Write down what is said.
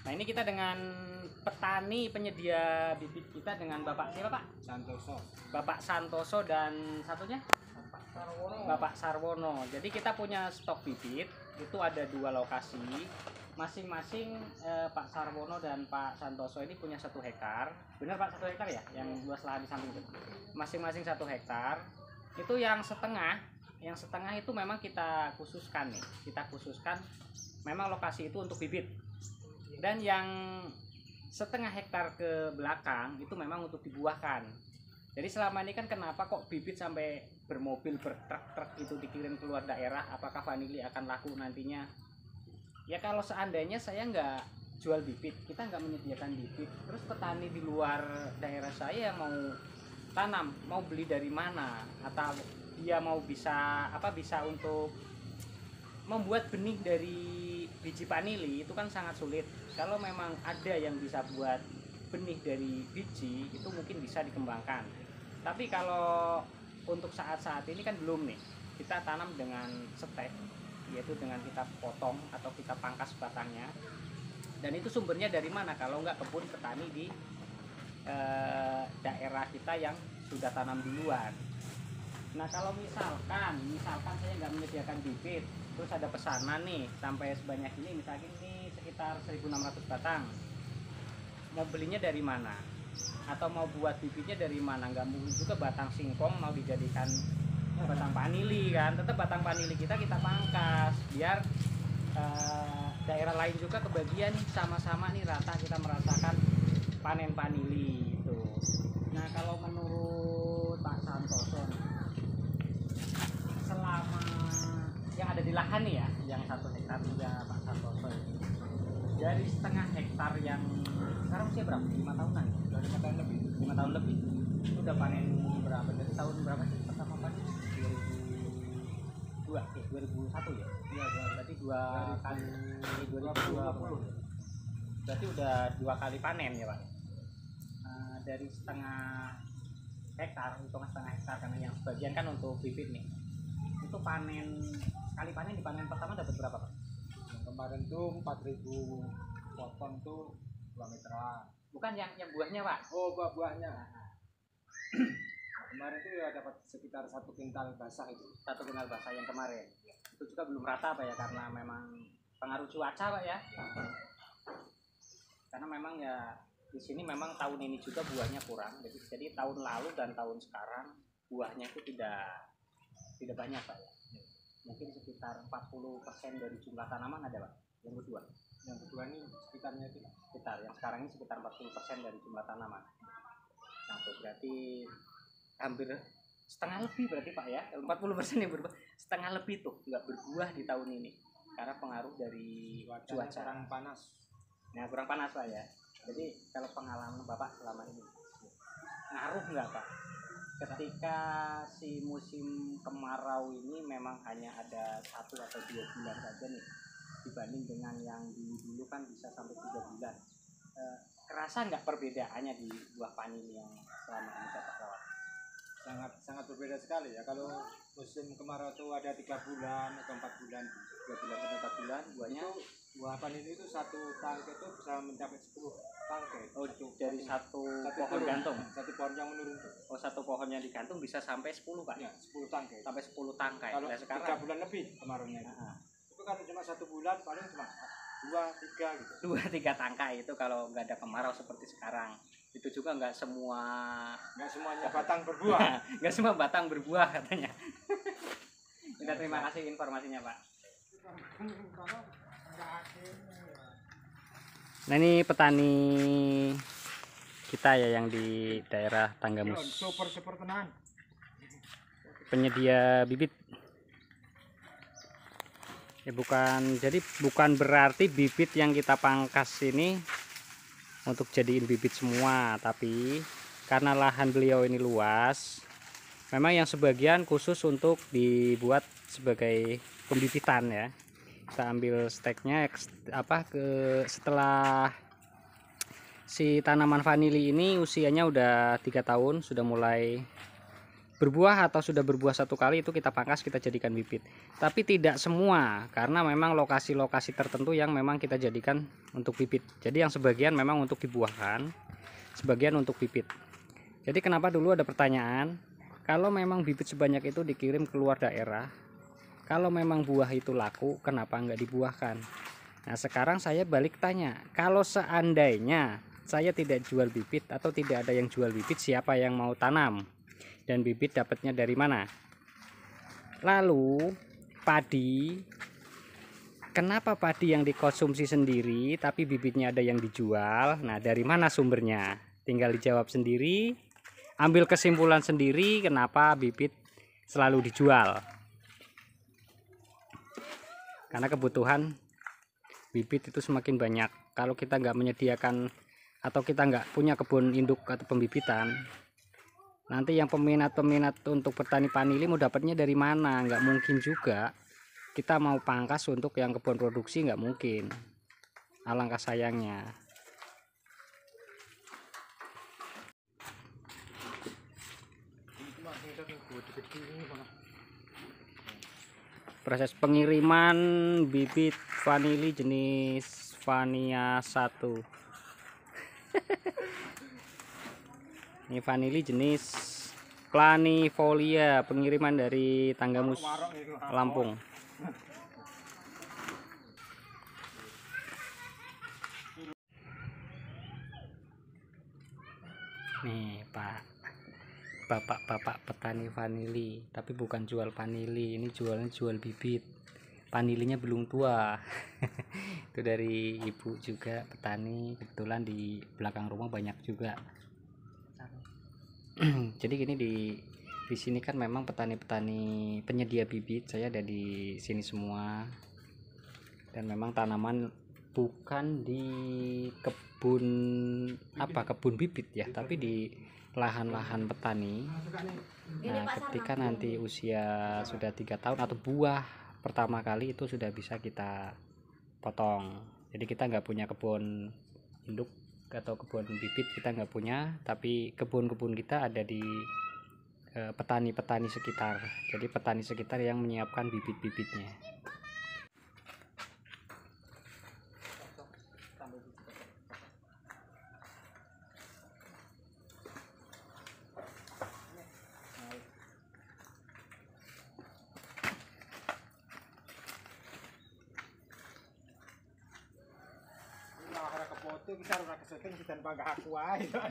Nah, ini kita dengan petani penyedia bibit kita dengan Bapak siapa Pak? Santoso. Bapak Santoso dan satunya? Bapak Sarwono. Jadi kita punya stok bibit, itu ada 2 lokasi. Masing-masing Pak Sarwono dan Pak Santoso ini punya 1 hektar. Benar Pak, 1 hektar ya? Yang luas lahan di samping itu. Masing-masing 1 hektar. Itu yang setengah itu memang kita khususkan nih. Kita khususkan memang lokasi itu untuk bibit. Dan yang setengah hektar ke belakang itu memang untuk dibuahkan. Jadi selama ini kan kenapa kok bibit sampai bermobil bertruk-truk itu dikirim keluar daerah? Apakah vanili akan laku nantinya? Ya kalau seandainya saya nggak jual bibit, kita nggak menyediakan bibit, terus petani di luar daerah saya yang mau tanam, mau beli dari mana? Atau dia mau bisa untuk membuat benih dari biji vanili itu kan sangat sulit. Kalau memang ada yang bisa buat benih dari biji itu mungkin bisa dikembangkan. Tapi kalau untuk saat-saat ini kan belum nih. Kita tanam dengan stek, yaitu dengan kita potong atau kita pangkas batangnya. Dan itu sumbernya dari mana kalau nggak kebun petani di daerah kita yang sudah tanam duluan. Nah kalau misalkan saya nggak menyediakan bibit, terus ada pesanan nih sampai sebanyak ini, misalnya ini sekitar 1.600 batang, mau belinya dari mana? Atau mau buat bibitnya dari mana? Nggak mungkin juga batang singkong mau dijadikan batang vanili kan, tetap batang vanili kita pangkas biar daerah lain juga kebagian nih, sama-sama nih rata kita merasakan panen vanili itu. Nah kalau menurut Pak Santoso selama yang ada di lahan nih ya, yang 1 hektar juga Pak Santoso ini, dari setengah hektar yang sekarang usia berapa? 5 tahunan? 5 tahun lebih. 5 tahun lebih. Itu udah panen berapa? Dari tahun berapa sih pertama panen? 2001 ya? Iya, berarti 2 kali 2020. Berarti udah 2 kali panen ya Pak? Dari setengah hektar, hitungan setengah hektar karena yang sebagian kan untuk bibit nih. Itu panen, sekali panen di panen pertama dapat berapa Pak? Yang kemarin tuh 4.000 potong tuh 2 meteran. Bukan yang buahnya Pak? Oh buahnya. Kemarin tuh ya dapat sekitar 1 kintal basah itu. 1 kintal basah yang kemarin. Itu juga belum rata Pak ya, karena memang pengaruh cuaca Pak ya. Karena memang ya di sini memang tahun ini juga buahnya kurang. Jadi tahun lalu dan tahun sekarang buahnya itu tidak banyak Pak ya. Mungkin sekitar 40% dari jumlah tanaman ada Pak. Yang kedua ini sekitar yang sekarang ini sekitar 40% dari jumlah tanaman. Nah, itu berarti hampir setengah lebih berarti Pak ya. 40% yang berbuah, setengah lebih tuh nggak berbuah di tahun ini karena pengaruh dari cuaca kurang panas. Nah, kurang panas Pak ya. Jadi kalau pengalaman Bapak selama ini ngaruh nggak Pak ketika si musim kemarau ini memang hanya ada 1 atau 2 bulan saja nih dibanding dengan yang dulu kan bisa sampai 3 bulan. Kerasa nggak perbedaannya di buah vanili yang selama ini Bapak rawat? Sangat berbeda sekali ya. Kalau musim kemarau itu ada 3 bulan atau 4 bulan, 2 bulan atau 4 bulan buahnya itu buah vanili itu 1 tangkai itu bisa mencapai 10 tangkai. Oh, dari satu pohon gantung. 1 pohon yang menurun tuh. Oh, 1 pohon yang digantung bisa sampai 10 Pak? Ya, 10 tangkai. Sampai 10 tangkai. Kalau nah, sekarang 3 bulan lebih kemarinnya itu. Itu kan cuma 1 bulan paling cuma 2-3 gitu. 2-3 tangkai itu kalau nggak ada kemarau seperti sekarang. Itu juga nggak semuanya batang berbuah. Nggak semua batang berbuah katanya. Kita terima kasih informasinya Pak. Nah ini petani kita ya yang di daerah Tanggamus, Super tenan. penyedia bibit. Ya bukan berarti bibit yang kita pangkas ini untuk jadiin bibit semua, tapi karena lahan beliau ini luas, memang yang sebagian khusus untuk dibuat sebagai pembibitan ya. Kita ambil steknya setelah si tanaman vanili ini usianya udah 3 tahun, sudah mulai berbuah atau sudah berbuah satu kali itu kita pangkas, kita jadikan bibit. Tapi tidak semua, karena memang lokasi-lokasi tertentu yang memang kita jadikan untuk bibit. Jadi yang sebagian memang untuk dibuahkan, sebagian untuk bibit. Jadi kenapa dulu ada pertanyaan, kalau memang bibit sebanyak itu dikirim keluar daerah, kalau memang buah itu laku, kenapa nggak dibuahkan? Nah sekarang saya balik tanya, kalau seandainya saya tidak jual bibit atau tidak ada yang jual bibit, siapa yang mau tanam? Dan bibit dapatnya dari mana? Lalu padi, kenapa padi yang dikonsumsi sendiri tapi bibitnya ada yang dijual? Nah dari mana sumbernya? Tinggal dijawab sendiri, ambil kesimpulan sendiri kenapa bibit selalu dijual. Karena kebutuhan bibit itu semakin banyak. Kalau kita nggak menyediakan atau kita nggak punya kebun induk atau pembibitan, nanti yang peminat-peminat untuk bertani vanili mau dapatnya dari mana? Nggak mungkin juga. Kita mau pangkas untuk yang kebun produksi, nggak mungkin. Alangkah sayangnya. Proses pengiriman bibit vanili jenis Vania 1. Ini vanili jenis planifolia, pengiriman dari Tanggamus Lampung. Nih Pak, bapak-bapak petani vanili, tapi bukan jual vanili, ini jual bibit. Vanilinya belum tua. Itu dari ibu juga petani, kebetulan di belakang rumah banyak juga. Jadi gini, di sini kan memang petani-petani penyedia bibit, saya ada di sini semua. Dan memang tanaman bukan di kebun kebun bibit ya, tapi di lahan-lahan petani. Nah ketika nanti usia sudah 3 tahun atau buah pertama kali itu sudah bisa kita potong. Jadi kita nggak punya kebun induk atau kebun bibit, kita nggak punya, tapi kebun-kebun kita ada di petani-petani sekitar. Jadi petani sekitar yang menyiapkan bibit-bibitnya. Kita harus syuting dan bangga aku aja.